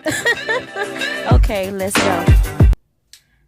Okay, let's go.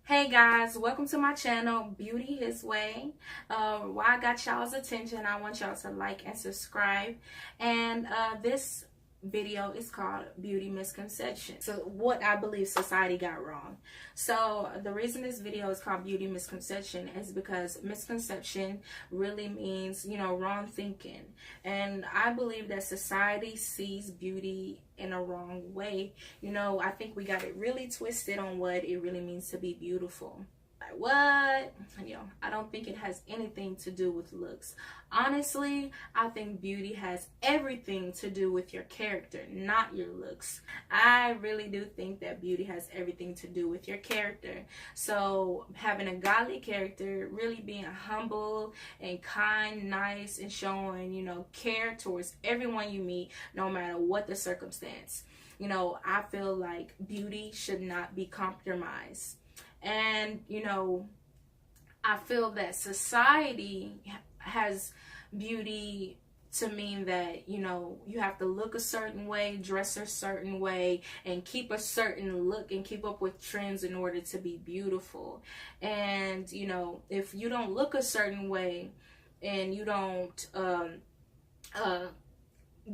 Hey guys, welcome to my channel, Beauty His Way. Why I got y'all's attention, I want y'all to like and subscribe. And this video is called Beauty Misconception. So what I believe society got wrong. So the reason this video is called Beauty Misconception is because misconception really means, wrong thinking. And I believe that society sees beauty in a wrong way. I think we got it really twisted on what it really means to be beautiful. Like, what? I don't think it has anything to do with looks. Honestly, I think beauty has everything to do with your character, not your looks. I really do think that beauty has everything to do with your character. So having a godly character, really being humble and kind, nice, and showing, care towards everyone you meet, no matter what the circumstance. I feel like beauty should not be compromised. And, I feel that society has beauty to mean that, you have to look a certain way, dress a certain way, and keep a certain look and keep up with trends in order to be beautiful. And, if you don't look a certain way and you don't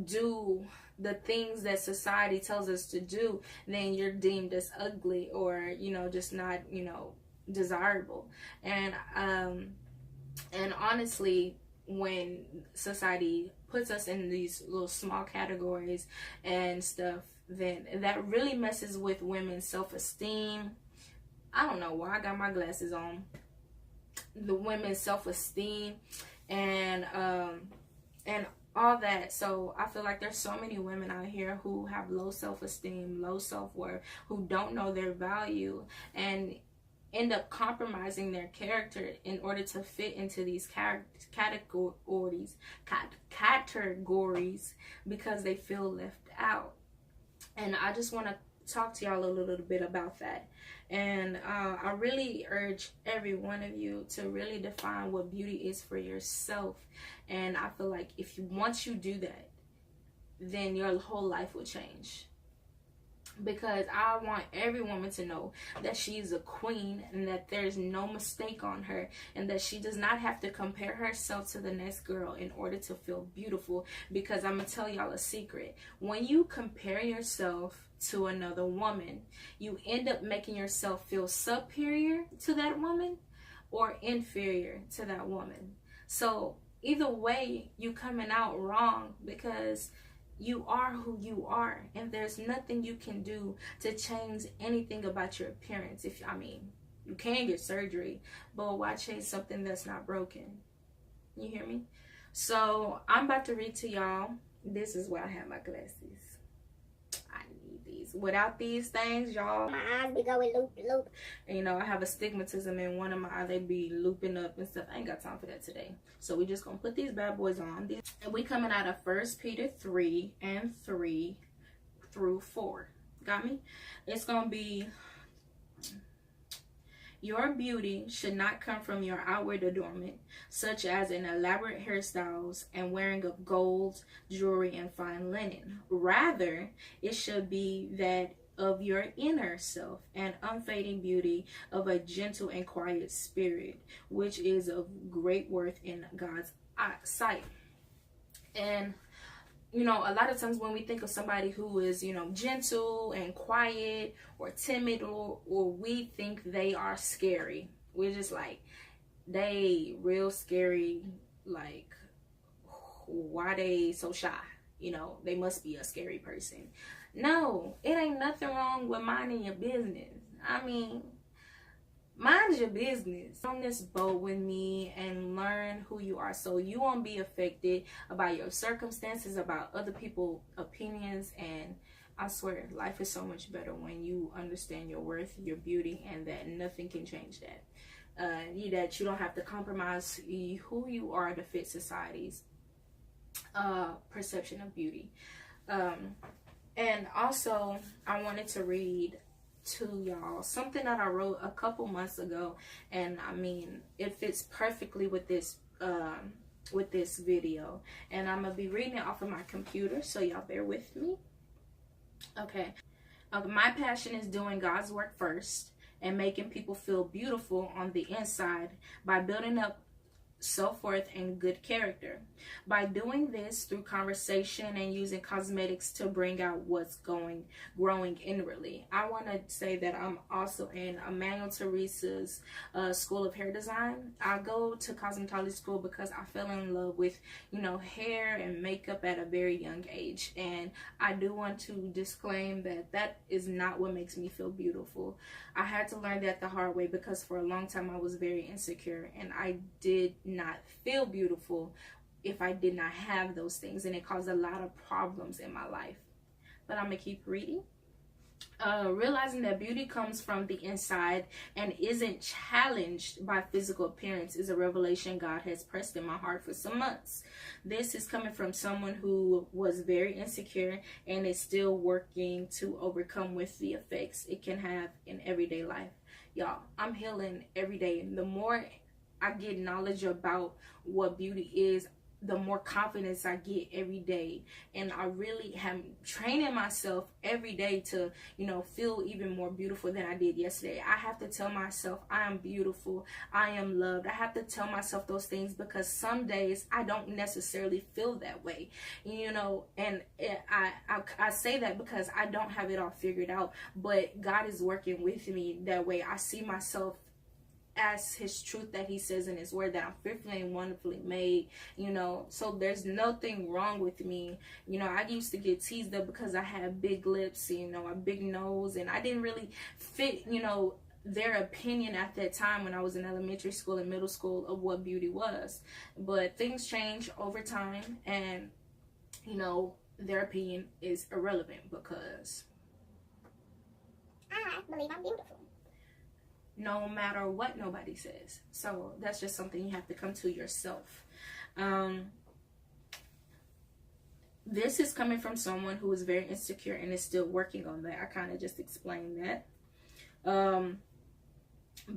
do the things that society tells us to do, then you're deemed as ugly or just not desirable. And honestly, when society puts us in these little small categories and stuff, then that really messes with women's self-esteem. I don't know why I got my glasses on. The women's self-esteem and all that. So I feel like there's so many women out here who have low self-esteem, low self-worth, who don't know their value and end up compromising their character in order to fit into these categories because they feel left out. And I just want to talk to y'all a little bit about that. And I really urge every one of you to really define what beauty is for yourself. And I feel like once you do that, then your whole life will change. Because I want every woman to know that she is a queen and that there's no mistake on her, and that she does not have to compare herself to the next girl in order to feel beautiful. Because I'm going to tell y'all a secret. When you compare yourself to another woman, you end up making yourself feel superior to that woman or inferior to that woman. So either way, you coming out wrong, because you are who you are, and there's nothing you can do to change anything about your appearance. You can get surgery, but why change something that's not broken? You hear me? So I'm about to read to y'all. This is why I have my glasses. I need these. Without these things, y'all, my eyes be going loop. And I have astigmatism in one of my eyes. They be looping up and stuff. I ain't got time for that today. So we just gonna put these bad boys on. And we coming out of 1 Peter 3 and 3 through 4. Got me? It's gonna be: your beauty should not come from your outward adornment, such as in elaborate hairstyles and wearing of gold, jewelry, and fine linen. Rather, it should be that of your inner self, and unfading beauty of a gentle and quiet spirit, which is of great worth in God's sight. And a lot of times when we think of somebody who is, gentle and quiet or timid, or we think they are scary. We're just like, they real scary. Like, why they so shy? They must be a scary person. No, it ain't nothing wrong with minding your business. Mind your business. On this boat with me and learn who you are, so you won't be affected about your circumstances, about other people's opinions. And I swear, life is so much better when you understand your worth, your beauty, and that nothing can change that. That you don't have to compromise who you are to fit society's perception of beauty. And also, I wanted to read to y'all something that I wrote a couple months ago, and it fits perfectly with this video, and I'm gonna be reading it off of my computer, so y'all bear with me. Okay. My passion is doing God's work first and making people feel beautiful on the inside by building up self-worth and good character. By doing this through conversation and using cosmetics to bring out what's growing inwardly. I want to say that I'm also in Emmanuel Teresa's School of Hair Design. I go to cosmetology school because I fell in love with, hair and makeup at a very young age. And I do want to disclaim that that is not what makes me feel beautiful. I had to learn that the hard way because for a long time I was very insecure and I did not feel beautiful if I did not have those things, and it caused a lot of problems in my life. But I'm gonna keep reading. Realizing that beauty comes from the inside and isn't challenged by physical appearance is a revelation God has pressed in my heart for some months. This is coming from someone who was very insecure and is still working to overcome with the effects it can have in everyday life. Y'all, I'm healing every day. And the more I get knowledge about what beauty is, the more confidence I get every day. And I really am training myself every day to, feel even more beautiful than I did yesterday. I have to tell myself I am beautiful, I am loved. I have to tell myself those things because some days I don't necessarily feel that way, and I say that because I don't have it all figured out, but God is working with me that way. I see myself as his truth that he says in his word, that I'm fearfully and wonderfully made, so there's nothing wrong with me. I used to get teased up because I had big lips, a big nose, and I didn't really fit, their opinion at that time when I was in elementary school and middle school of what beauty was. But things change over time, and their opinion is irrelevant because I believe I'm beautiful, no matter what nobody says. So that's just something you have to come to yourself. This is coming from someone who is very insecure and is still working on that. I kind of just explained that.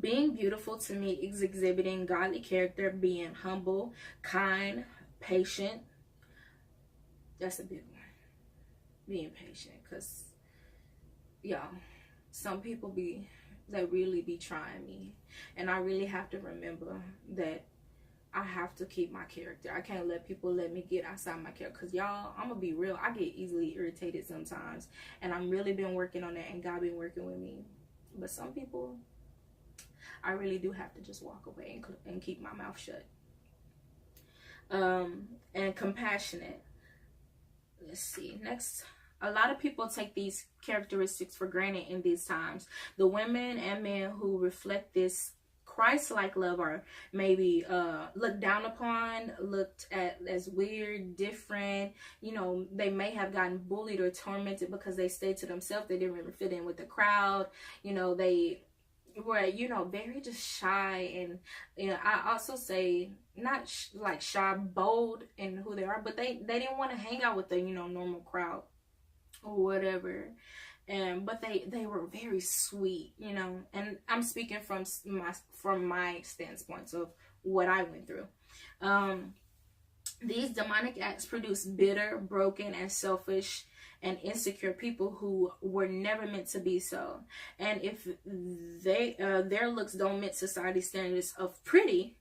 Being beautiful to me is exhibiting godly character, being humble, kind, patient. That's a big one. Being patient, because y'all, some people that really be trying me, and I really have to remember that I have to keep my character. I can't let people let me get outside my character, because y'all, I'm gonna be real, I get easily irritated sometimes, and I'm really been working on that, and God been working with me. But some people, I really do have to just walk away and keep my mouth shut. And compassionate. Let's see, next. A lot of people take these characteristics for granted in these times. The women and men who reflect this Christ-like love are maybe looked down upon, looked at as weird, different. They may have gotten bullied or tormented because they stayed to themselves. They didn't really fit in with the crowd. They were, very just shy. And, I also say not like shy, bold in who they are, but they didn't want to hang out with the, normal crowd or whatever. But they were very sweet, and I'm speaking from my standpoint of what I went through. These demonic acts produce bitter, broken, and selfish and insecure people who were never meant to be so. And if their looks don't meet society's standards of pretty,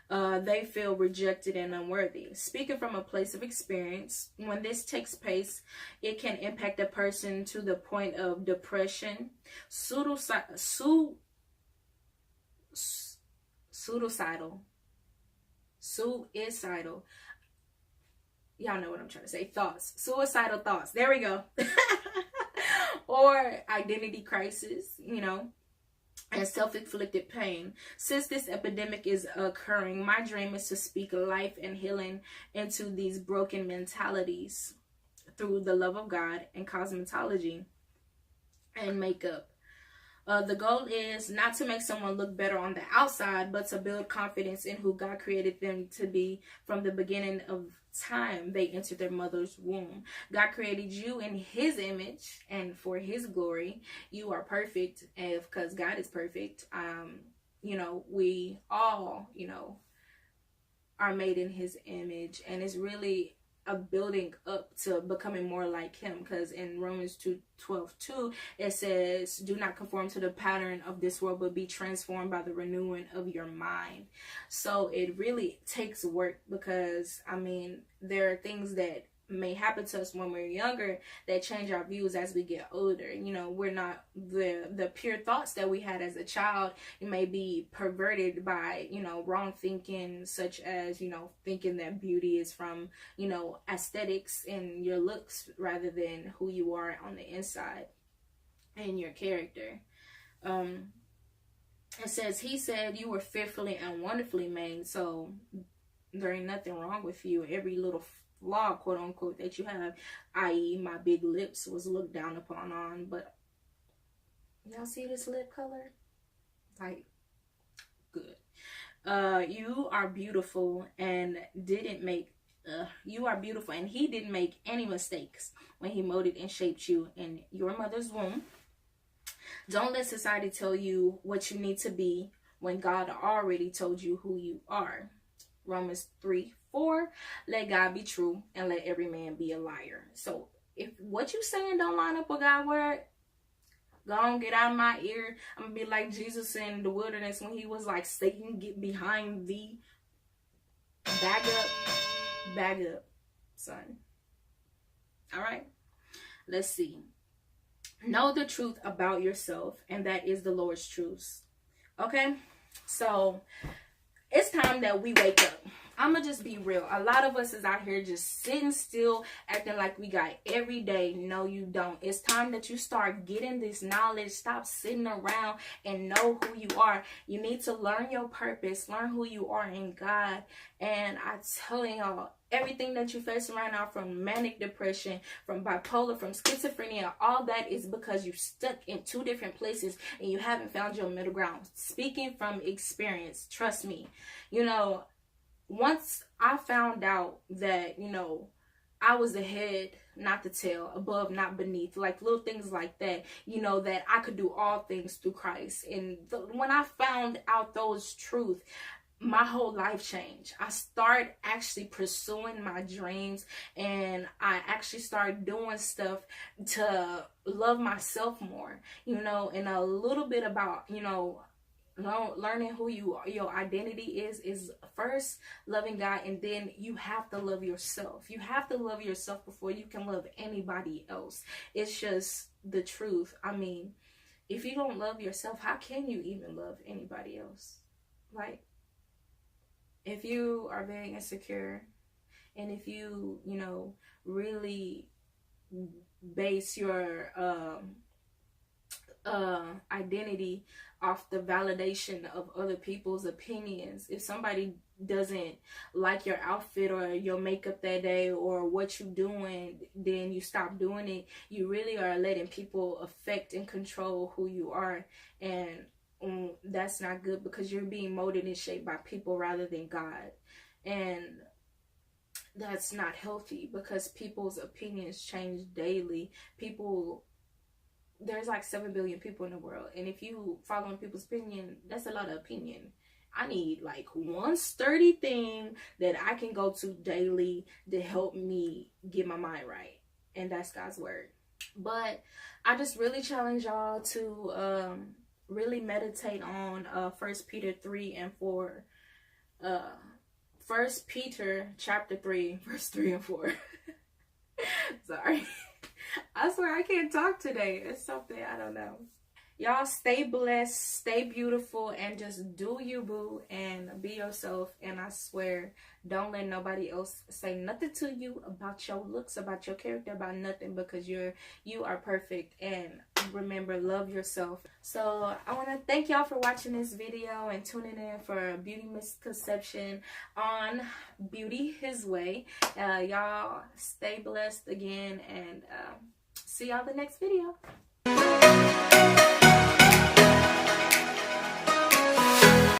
they feel rejected and unworthy. Speaking from a place of experience, when this takes place, it can impact a person to the point of depression, suicidal y'all know what I'm trying to say, thoughts, suicidal thoughts, there we go, or identity crisis, and self-inflicted pain. Since this epidemic is occurring, my dream is to speak life and healing into these broken mentalities through the love of God and cosmetology and makeup. The goal is not to make someone look better on the outside, but to build confidence in who God created them to be from the beginning of time they entered their mother's womb. God created you in his image and for his glory. You are perfect, and because God is perfect, we all, are made in his image, and it's really a building up to becoming more like him, because in Romans 2:12 it says, do not conform to the pattern of this world, but be transformed by the renewing of your mind. So it really takes work, because I mean, there are things that may happen to us when we're younger that change our views as we get older. You know, we're not the pure thoughts that we had as a child. It may be perverted by, you know, wrong thinking, such as, you know, thinking that beauty is from, you know, aesthetics and your looks rather than who you are on the inside and your character. It says, he said you were fearfully and wonderfully made. So there ain't nothing wrong with you. Every little flaw, quote unquote, that you have, i.e. my big lips, was looked down upon on. But y'all see this lip color? Like, good. You are beautiful and didn't make you are beautiful, and he didn't make any mistakes when he molded and shaped you in your mother's womb. Don't let society tell you what you need to be when God already told you who you are. Romans 3:4, let God be true and let every man be a liar. So if what you saying don't line up with God's word, go on, get out of my ear. I'm gonna be like Jesus in the wilderness when he was like, Satan, get behind thee. Bag up, son. All right, let's see. Know the truth about yourself, and that is the Lord's truth. Okay, so it's time that we wake up. I'm gonna just be real. A lot of us is out here just sitting still, acting like we got every day. No, you don't. It's time that you start getting this knowledge. Stop sitting around and know who you are. You need to learn your purpose, learn who you are in God. And I'm telling y'all, everything that you're facing right now, from manic depression, from bipolar, from schizophrenia, all that is because you're stuck in two different places and you haven't found your middle ground. Speaking from experience, trust me. You know, once I found out that, you know, I was the head, not the tail, above, not beneath, like little things like that, you know, that I could do all things through Christ. And when I found out those truths, my whole life changed. I started actually pursuing my dreams, and I actually started doing stuff to love myself more, you know, and a little bit about, you know, learning who you are, your identity is first loving God, and then you have to love yourself. You have to love yourself before you can love anybody else. It's just the truth. I mean, if you don't love yourself, how can you even love anybody else? Like, if you are very insecure, and if you, you know, really base your identity off the validation of other people's opinions, if somebody doesn't like your outfit or your makeup that day or what you're doing, then you stop doing it. You really are letting people affect and control who you are, and that's not good, because you're being molded and shaped by people rather than God. And that's not healthy, because people's opinions change daily. There's like 7 billion people in the world, and if you following people's opinion, that's a lot of opinion. I need like one sturdy thing that I can go to daily to help me get my mind right, and that's God's word. But I just really challenge y'all to really meditate on 1 Peter 3 and 4. 1 Peter chapter 3 verse 3 and 4. Sorry. I swear I can't talk today. It's something, I don't know. Y'all stay blessed, stay beautiful, and just do you, boo, and be yourself. And I swear, don't let nobody else say nothing to you about your looks, about your character, about nothing, because you are perfect. And remember, love yourself. So I want to thank y'all for watching this video and tuning in for Beauty Misconception on Beauty His Way. Y'all stay blessed again, and see y'all the next video.